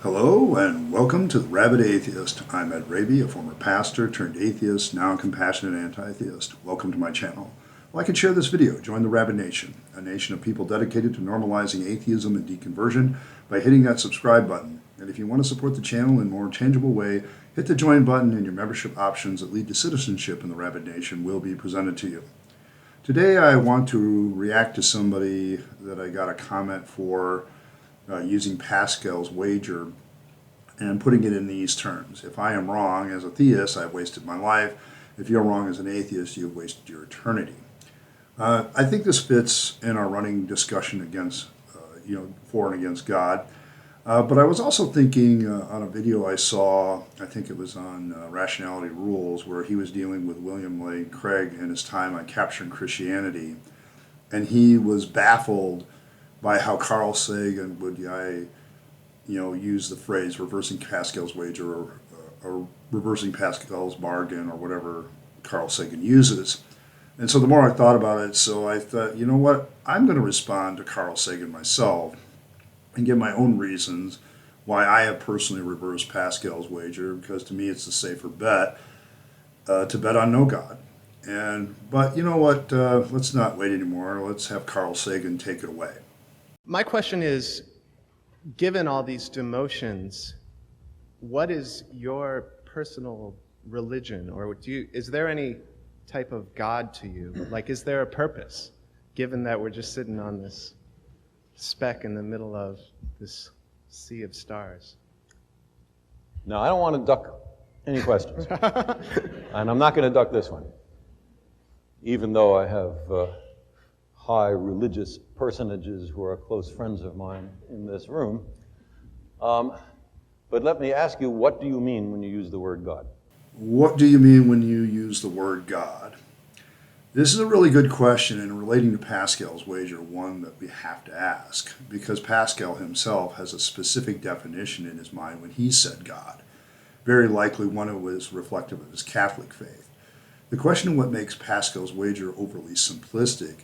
Hello and welcome to the Rabyd Atheist. I'm Rabyd, a former pastor turned atheist, now a compassionate anti-theist. Welcome to my channel. Like and share this video. Join the Rabyd Nation, a nation of people dedicated to normalizing atheism and deconversion by hitting that subscribe button. And if you want to support the channel in a more tangible way, hit the join button and your membership options that lead to citizenship in the Rabyd Nation will be presented to you. Today I want to react to somebody that I got a comment for using Pascal's wager and putting it in these terms. If I am wrong as a theist, I've wasted my life. If you're wrong as an atheist, you've wasted your eternity. I think this fits in our running discussion against, for and against God. But I was also thinking on a video I saw, I think it was on Rationality Rules, where he was dealing with William Lane Craig and his time on Capturing Christianity. And he was baffled by how Carl Sagan would, use the phrase reversing Pascal's wager or reversing Pascal's bargain or whatever Carl Sagan uses. And so the more I thought about it, so I thought, you know what, I'm going to respond to Carl Sagan myself and give my own reasons why I have personally reversed Pascal's wager, because to me it's the safer bet to bet on no God. But you know what, let's not wait anymore. Let's have Carl Sagan take it away. My question is, given all these demotions, what is your personal religion? Or is there any type of God to you? Like, is there a purpose, given that we're just sitting on this speck in the middle of this sea of stars? No, I don't want to duck any questions. And I'm not going to duck this one, even though I have high religious personages who are close friends of mine in this room. But let me ask you, what do you mean when you use the word God? What do you mean when you use the word God? This is a really good question, and relating to Pascal's wager, one that we have to ask, because Pascal himself has a specific definition in his mind when he said God. Very likely one that was reflective of his Catholic faith. The question of what makes Pascal's wager overly simplistic,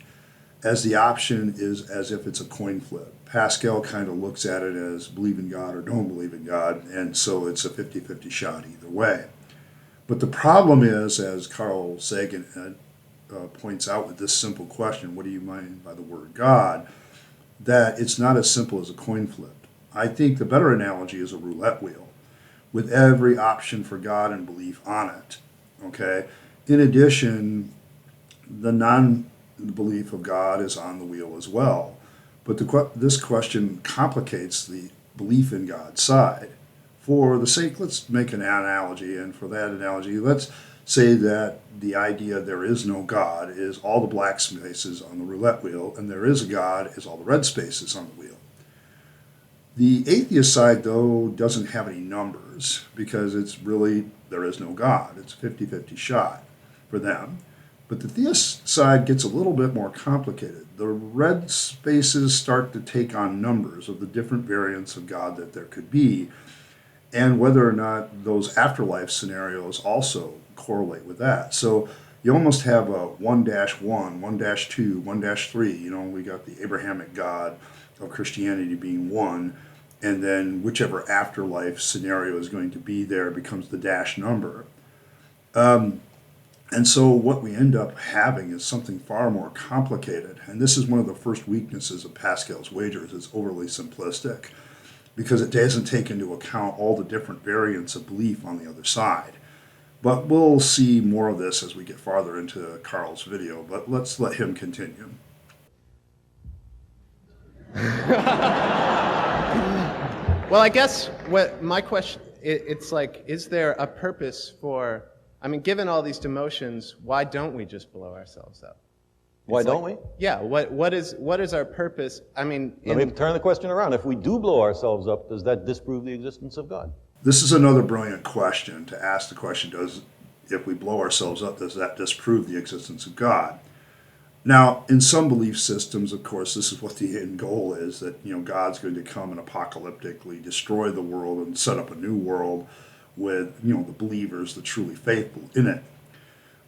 as the option is as if it's a coin flip. Pascal kind of looks at it as believe in God or don't believe in God, and so it's a 50-50 shot either way. But the problem is, as Carl Sagan points out with this simple question, what do you mean by the word God, that it's not as simple as a coin flip. I think the better analogy is a roulette wheel, with every option for God and belief on it. Okay. In addition, the non-belief of God is on the wheel as well. But this question complicates the belief in God's side. For the sake, let's make an analogy, and for that analogy, let's say that the idea there is no God is all the black spaces on the roulette wheel, and there is a God is all the red spaces on the wheel. The atheist side, though, doesn't have any numbers, because it's really, there is no God. It's a 50-50 shot for them. But the theist side gets a little bit more complicated. The red spaces start to take on numbers of the different variants of God that there could be, and whether or not those afterlife scenarios also correlate with that. So you almost have a 1-1, 1-2, 1-3. We got the Abrahamic God of Christianity being 1, and then whichever afterlife scenario is going to be there becomes the dash number. And so what we end up having is something far more complicated. And this is one of the first weaknesses of Pascal's wagers. It's overly simplistic because it doesn't take into account all the different variants of belief on the other side. But we'll see more of this as we get farther into Carl's video, but let's let him continue. Well, I guess what my question, it's like, is there a purpose for, given all these demotions, why don't we just blow ourselves up? Why don't we? Yeah, what is our purpose? Let me turn the question around. If we do blow ourselves up, does that disprove the existence of God? This is another brilliant question to ask. The question, if we blow ourselves up, does that disprove the existence of God? Now, in some belief systems, of course, this is what the end goal is, that God's going to come and apocalyptically destroy the world and set up a new world with the believers, the truly faithful in it.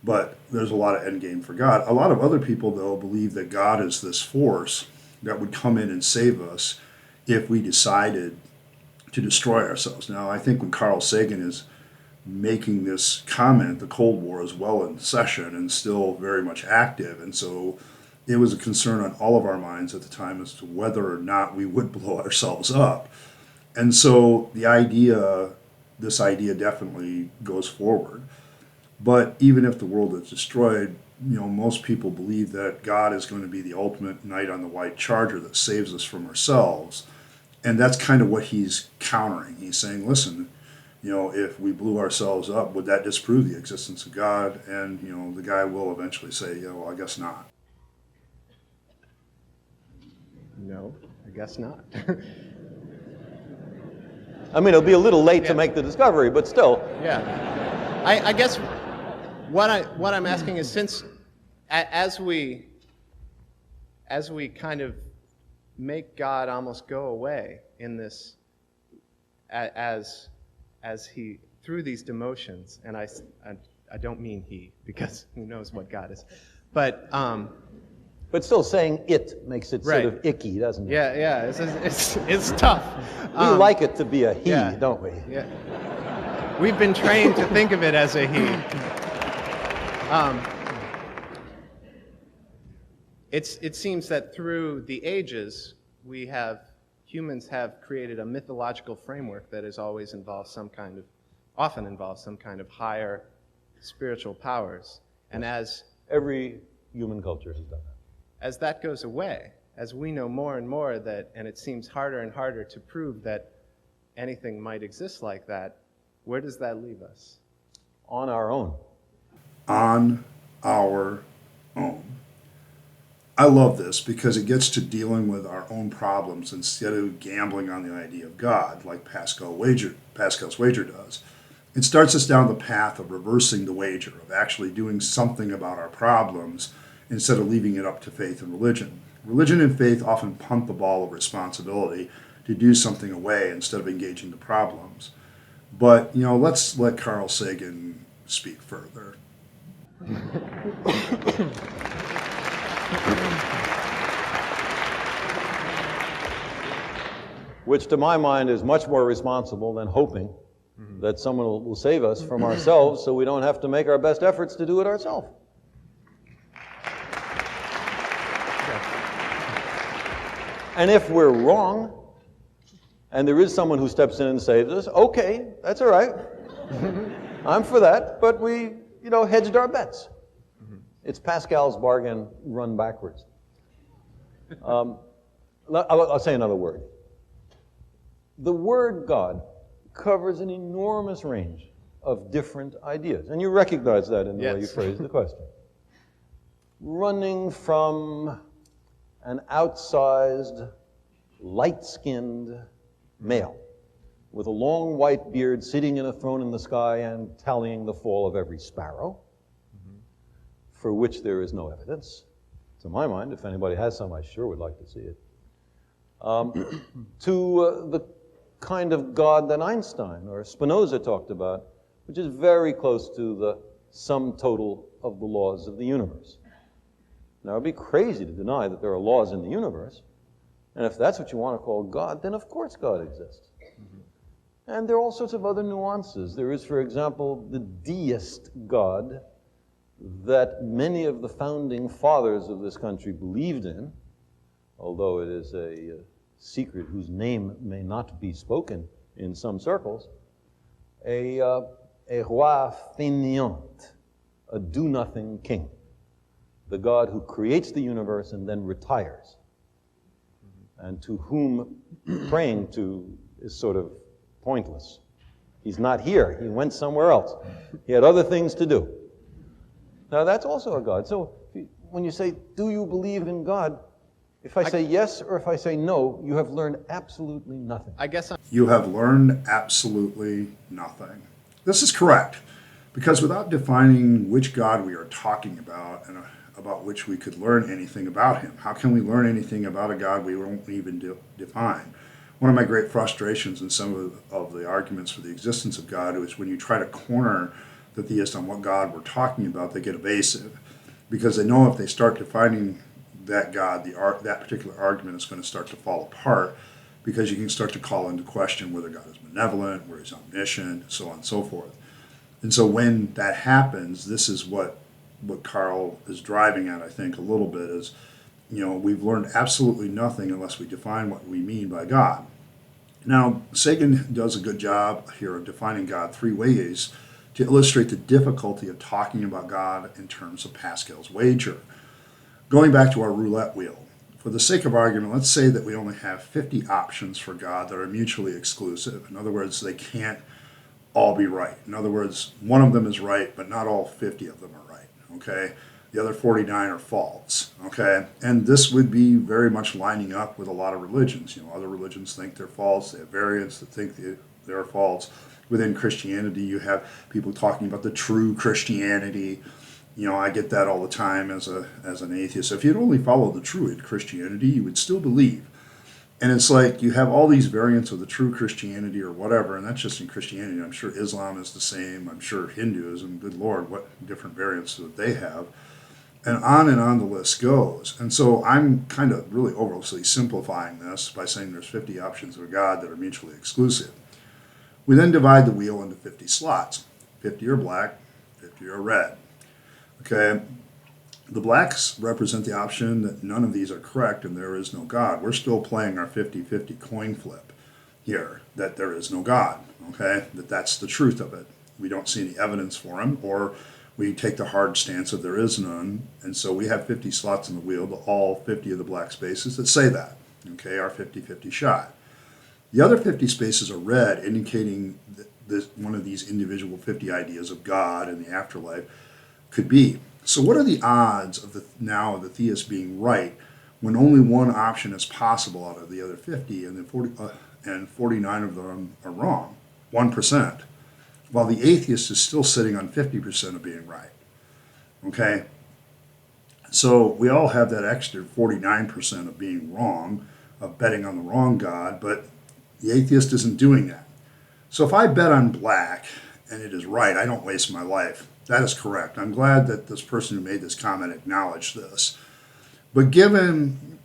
But there's a lot of end game for God. A lot of other people, though, believe that God is this force that would come in and save us if we decided to destroy ourselves. Now, I think when Carl Sagan is making this comment, the Cold War is well in session and still very much active, and so it was a concern on all of our minds at the time as to whether or not we would blow ourselves up. And so this idea definitely goes forward. But even if the world is destroyed, most people believe that God is going to be the ultimate knight on the white charger that saves us from ourselves. And that's kind of what he's countering. He's saying, listen, if we blew ourselves up, would that disprove the existence of God? And, the guy will eventually say, yeah, well, I guess not. No, I guess not. I mean, it'll be a little late to make the discovery, but still. Yeah. I guess what I'm asking is, since as we kind of make God almost go away in this, as he, through these demotions, and I don't mean he, because who knows what God is, but still saying it makes it right. sort of icky, doesn't it? Yeah, it's tough. We like it to be a he, yeah. don't we? Yeah. We've been trained to think of it as a he. It seems that through the ages, humans have created a mythological framework that has often involved some kind of higher spiritual powers. And as every human culture has done that. As that goes away, as we know more and more and it seems harder and harder to prove that anything might exist like that, where does that leave us? On our own. On our own. I love this because it gets to dealing with our own problems instead of gambling on the idea of God, like Pascal's wager does. It starts us down the path of reversing the wager, of actually doing something about our problems instead of leaving it up to faith and religion. Religion and faith often punt the ball of responsibility to do something away instead of engaging the problems. But, let's let Carl Sagan speak further. Which, to my mind, is much more responsible than hoping that someone will save us from ourselves so we don't have to make our best efforts to do it ourselves. And if we're wrong, and there is someone who steps in and saves us, okay, that's all right. I'm for that, but we, hedged our bets. It's Pascal's bargain run backwards. I'll say another word. The word God covers an enormous range of different ideas, and you recognize that in the way you phrase the question. Running from an outsized, light-skinned male with a long white beard sitting in a throne in the sky and tallying the fall of every sparrow, for which there is no evidence. To my mind, if anybody has some, I sure would like to see it. To the kind of God that Einstein or Spinoza talked about, which is very close to the sum total of the laws of the universe. Now, it would be crazy to deny that there are laws in the universe, and if that's what you want to call God, then of course God exists. And there are all sorts of other nuances. There is, for example, the deist God that many of the founding fathers of this country believed in, although it is a secret whose name may not be spoken in some circles, a roi fainéant, a do-nothing king, the God who creates the universe and then retires, and to whom praying to is sort of pointless. He's not here. He went somewhere else. He had other things to do. Now, that's also a God. So when you say, do you believe in God? If I say yes or if I say no, you have learned absolutely nothing. You have learned absolutely nothing. This is correct, because without defining which God we are talking about and about which we could learn anything about him, how can we learn anything about a God we won't even define? One of my great frustrations in some of the arguments for the existence of God is when you try to corner the theist on what God we're talking about, they get evasive, because they know if they start defining that God, that particular argument is going to start to fall apart, because you can start to call into question whether God is benevolent, whether he's omniscient, so on and so forth. And so when that happens, this is what Carl is driving at, I think, a little bit is, we've learned absolutely nothing unless we define what we mean by God. Now, Sagan does a good job here of defining God three ways to illustrate the difficulty of talking about God in terms of Pascal's wager. Going back to our roulette wheel, for the sake of argument, let's say that we only have 50 options for God that are mutually exclusive. In other words, they can't all be right. In other words, one of them is right, but not all 50 of them are right, okay? The other 49 are false, okay? And this would be very much lining up with a lot of religions. Other religions think they're false. They have variants that think they're false. Within Christianity, you have people talking about the true Christianity. I get that all the time as an atheist. So if you'd only follow the true Christianity, you would still believe. And it's like you have all these variants of the true Christianity or whatever, and that's just in Christianity. I'm sure Islam is the same. I'm sure Hinduism, good Lord, what different variants that they have. And on the list goes. And so I'm kind of really overly simplifying this by saying there's 50 options of God that are mutually exclusive. We then divide the wheel into 50 slots. 50 are black, 50 are red. Okay, the blacks represent the option that none of these are correct and there is no God. We're still playing our 50-50 coin flip here, that there is no God, okay, that's the truth of it. We don't see any evidence for him, or we take the hard stance of there is none, and so we have 50 slots in the wheel to all 50 of the black spaces that say that, okay, our 50-50 shot. The other 50 spaces are red, indicating that one of these individual 50 ideas of God and the afterlife could be. So what are the odds of the theist being right when only one option is possible out of the other 50 and 49 of them are wrong? 1%. While the atheist is still sitting on 50% of being right. Okay? So we all have that extra 49% of being wrong, of betting on the wrong God, but the atheist isn't doing that. So if I bet on black and it is right, I don't waste my life. That is correct. I'm glad that this person who made this comment acknowledged this. But given,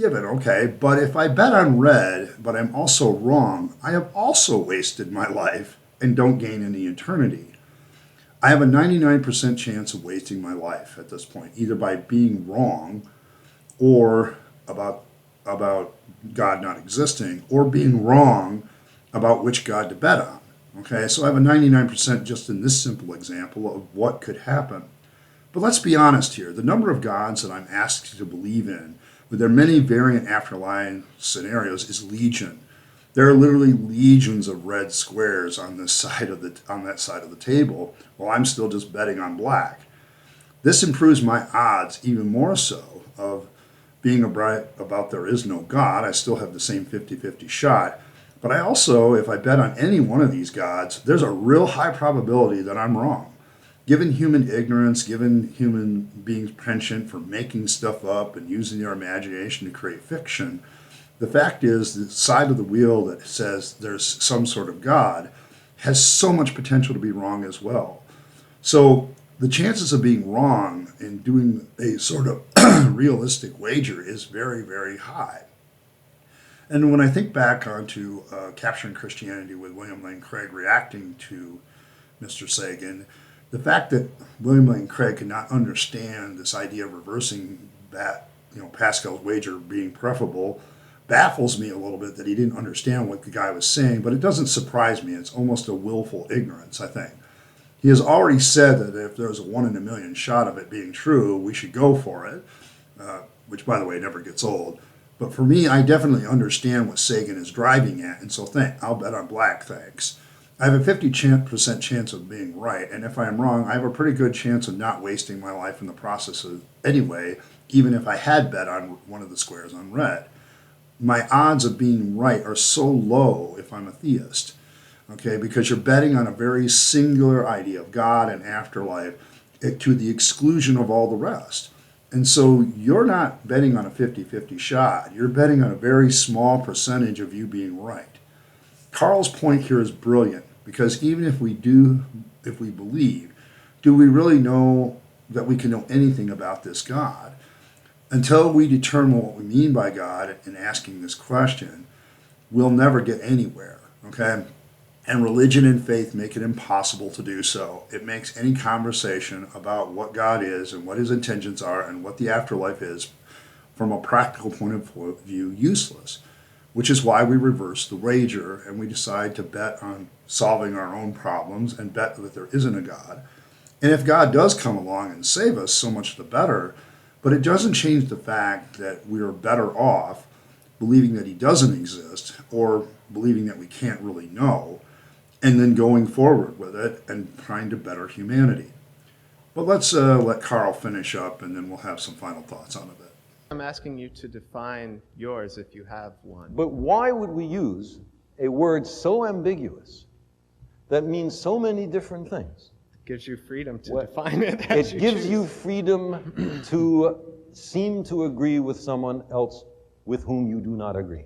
okay, but if I bet on red, but I'm also wrong, I have also wasted my life and don't gain any eternity. I have a 99% chance of wasting my life at this point, either by being wrong or about God not existing, or being wrong about which God to bet on. Okay, so I have a 99% just in this simple example of what could happen. But let's be honest here. The number of gods that I'm asked to believe in, with their many variant afterlife scenarios, is legion. There are literally legions of red squares on that side of the table, while I'm still just betting on black. This improves my odds even more so of being right about there is no God. I still have the same 50-50 shot. But I also, if I bet on any one of these gods, there's a real high probability that I'm wrong. Given human ignorance, given human beings' penchant for making stuff up and using their imagination to create fiction, the fact is the side of the wheel that says there's some sort of God has so much potential to be wrong as well. So the chances of being wrong in doing a sort of realistic wager is very, very high. And when I think back onto Capturing Christianity with William Lane Craig reacting to Mr. Sagan, the fact that William Lane Craig could not understand this idea of reversing that, Pascal's wager being preferable, baffles me a little bit that he didn't understand what the guy was saying, but it doesn't surprise me. It's almost a willful ignorance, I think. He has already said that if there's a 1 in a million shot of it being true, we should go for it, which, by the way, never gets old. But for me, I definitely understand what Sagan is driving at, and so I'll bet on black, thanks. I have a 50% chance of being right, and if I am wrong, I have a pretty good chance of not wasting my life in the process anyway, even if I had bet on one of the squares on red. My odds of being right are so low if I'm a theist, okay, because you're betting on a very singular idea of God and afterlife to the exclusion of all the rest. And so you're not betting on a 50-50 shot. You're betting on a very small percentage of you being right. Carl's point here is brilliant, because even if we believe, do we really know that we can know anything about this God? Until we determine what we mean by God in asking this question, we'll never get anywhere, okay? And religion and faith make it impossible to do so. It makes any conversation about what God is and what his intentions are and what the afterlife is from a practical point of view useless, which is why we reverse the wager and we decide to bet on solving our own problems and bet that there isn't a God. And if God does come along and save us, so much the better, but it doesn't change the fact that we are better off believing that he doesn't exist or believing that we can't really know, and then going forward with it and trying to better humanity. But let's let Carl finish up, and then we'll have some final thoughts on it. I'm asking you to define yours if you have one. But why would we use a word so ambiguous that means so many different things? It gives you freedom to What- define it as It you gives choose. you freedom to seem to agree with someone else with whom you do not agree.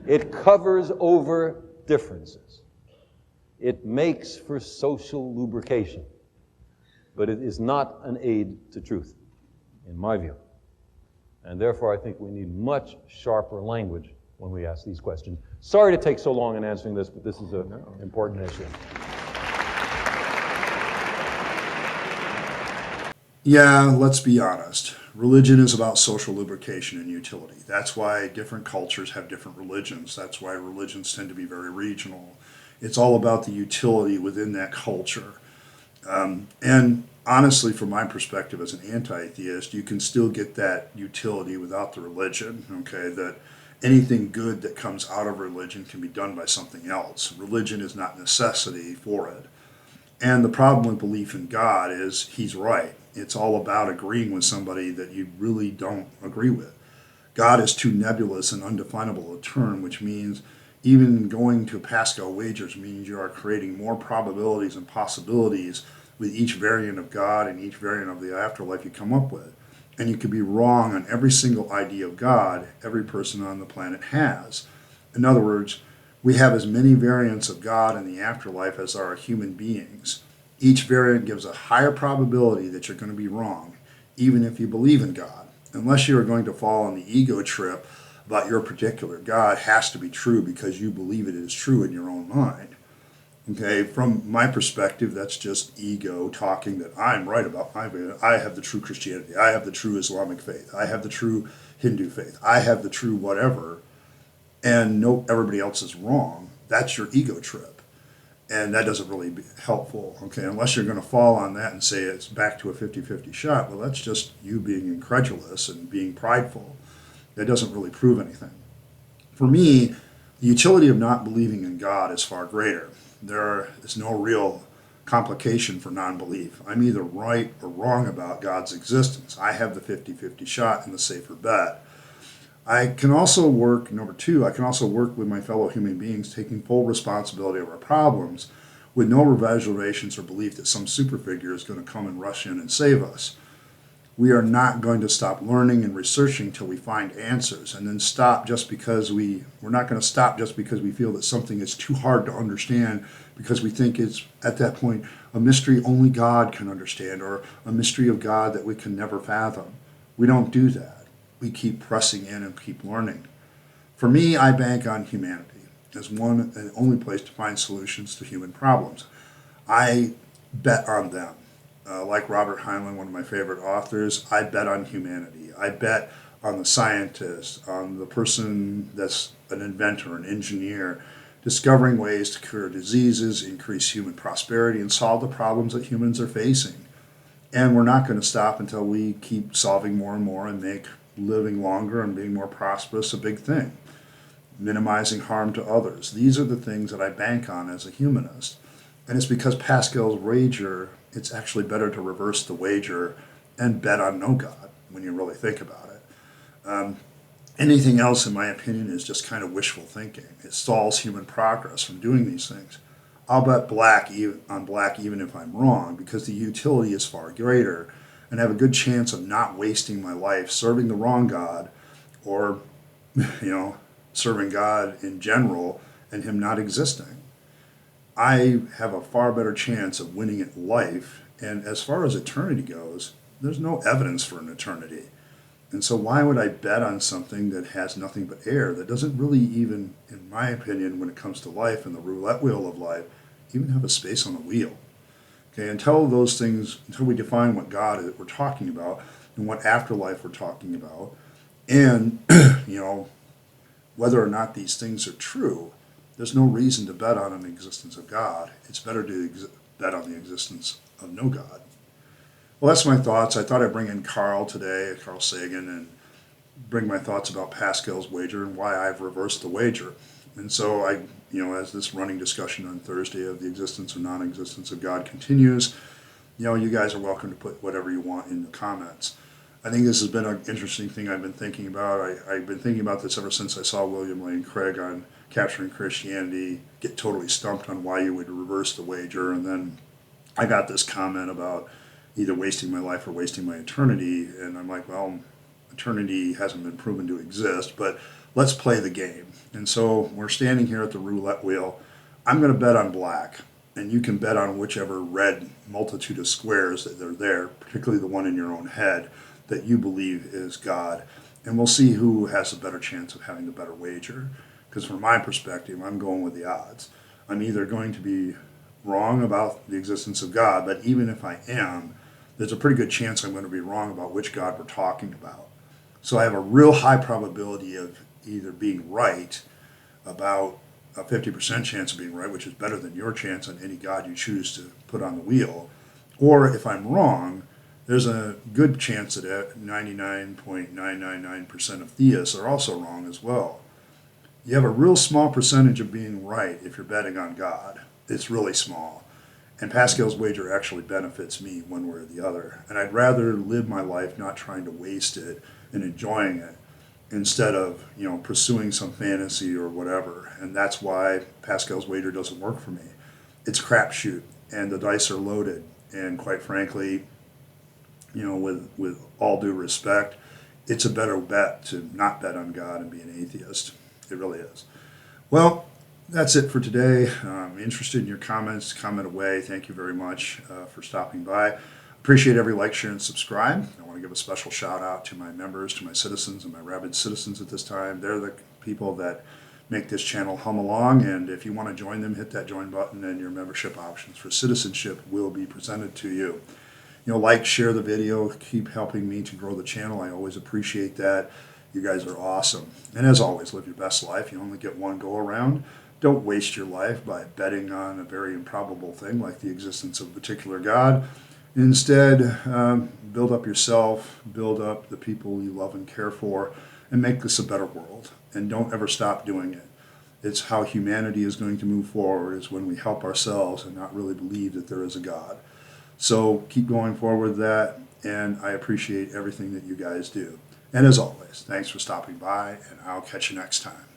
It covers over differences. It makes for social lubrication. But it is not an aid to truth, in my view. And therefore, I think we need much sharper language when we ask these questions. Sorry to take so long in answering this, but this is an important issue. Yeah, let's be honest. Religion is about social lubrication and utility. That's why different cultures have different religions. That's why religions tend to be very regional. It's all about the utility within that culture. And honestly, from my perspective as an anti-theist, you can still get that utility without the religion, okay? That anything good that comes out of religion can be done by something else. Religion is not necessity for it. And the problem with belief in God is he's right. It's all about agreeing with somebody that you really don't agree with. God is too nebulous and undefinable a term, which means even going to Pascal wagers means you are creating more probabilities and possibilities with each variant of God and each variant of the afterlife you come up with. And you could be wrong on every single idea of God every person on the planet has. In other words, we have as many variants of God in the afterlife as are human beings. Each variant gives a higher probability that you're going to be wrong, even if you believe in God. Unless you are going to fall on the ego trip about your particular God has to be true because you believe it is true in your own mind. Okay, from my perspective, that's just ego talking that I'm right about my faith. I have the true Christianity. I have the true Islamic faith. I have the true Hindu faith. I have the true whatever. And no, everybody else is wrong. That's your ego trip. And that doesn't really be helpful, okay, unless you're going to fall on that and say it's back to a 50-50 shot. Well, that's just you being incredulous and being prideful. That doesn't really prove anything. For me, the utility of not believing in God is far greater. There is no real complication for non-belief. I'm either right or wrong about God's existence. I have the 50-50 shot and the safer bet. I can also work, number two, I can also work with my fellow human beings taking full responsibility of our problems with no reservations or belief that some super figure is going to come and rush in and save us. We are not going to stop learning and researching till we find answers, and then stop just because we're not going to stop just because we feel that something is too hard to understand because we think it's, at that point, a mystery only God can understand or a mystery of God that we can never fathom. We don't do that. We keep pressing in and keep learning. For me, I bank on humanity as one and only place to find solutions to human problems. I bet on them. Like Robert Heinlein, one of my favorite authors, I bet on humanity. I bet on the scientist, on the person that's an inventor, an engineer, discovering ways to cure diseases, increase human prosperity, and solve the problems that humans are facing. And we're not going to stop until we keep solving more and more and make living longer and being more prosperous a big thing. Minimizing harm to others. These are the things that I bank on as a humanist. And it's because Pascal's wager, it's actually better to reverse the wager and bet on no God when you really think about it. Anything else, in my opinion, is just kind of wishful thinking. It stalls human progress from doing these things. I'll bet on black even if I'm wrong because the utility is far greater and have a good chance of not wasting my life serving the wrong God or, serving God in general and him not existing. I have a far better chance of winning at life, and as far as eternity goes, there's no evidence for an eternity. And so why would I bet on something that has nothing but air, that doesn't really even, in my opinion, when it comes to life and the roulette wheel of life, even have a space on the wheel? Okay, until we define what God is, we're talking about, and what afterlife we're talking about, and whether or not these things are true, there's no reason to bet on an existence of God. It's better to bet on the existence of no God. Well, that's my thoughts. I thought I'd bring in Carl today, Carl Sagan, and bring my thoughts about Pascal's wager and why I've reversed the wager. And so as this running discussion on Thursday of the existence or non-existence of God continues, you guys are welcome to put whatever you want in the comments. I think this has been an interesting thing I've been thinking about. I've been thinking about this ever since I saw William Lane Craig on Capturing Christianity get totally stumped on why you would reverse the wager. And then I got this comment about either wasting my life or wasting my eternity. And I'm like, well, eternity hasn't been proven to exist, but let's play the game. And so we're standing here at the roulette wheel. I'm going to bet on black, and you can bet on whichever red multitude of squares that are there, particularly the one in your own head, that you believe is God. And we'll see who has a better chance of having the better wager. Because from my perspective, I'm going with the odds. I'm either going to be wrong about the existence of God, but even if I am, there's a pretty good chance I'm going to be wrong about which God we're talking about. So I have a real high probability of either being right, about a 50% chance of being right, which is better than your chance on any God you choose to put on the wheel. Or if I'm wrong, there's a good chance that 99.999% of theists are also wrong as well. You have a real small percentage of being right if you're betting on God. It's really small. And Pascal's wager actually benefits me one way or the other. And I'd rather live my life not trying to waste it and enjoying it instead of, pursuing some fantasy or whatever. And that's why Pascal's wager doesn't work for me. It's crapshoot, and the dice are loaded. And quite frankly, with all due respect, it's a better bet to not bet on God and be an atheist. It really is. Well, that's it for today. I'm interested in your comments. Comment away. Thank you very much for stopping by. Appreciate every like, share, and subscribe. I want to give a special shout out to my members, to my citizens, and my Rabyd citizens at this time. They're the people that make this channel hum along, and if you want to join them, hit that join button, and your membership options for citizenship will be presented to you. Like, share the video, keep helping me to grow the channel. I always appreciate that. You guys are awesome. And as always, live your best life. You only get one go around. Don't waste your life by betting on a very improbable thing like the existence of a particular God. Instead, build up yourself, build up the people you love and care for, and make this a better world. And don't ever stop doing it. It's how humanity is going to move forward, is when we help ourselves and not really believe that there is a God. So keep going forward with that, and I appreciate everything that you guys do. And as always, thanks for stopping by, and I'll catch you next time.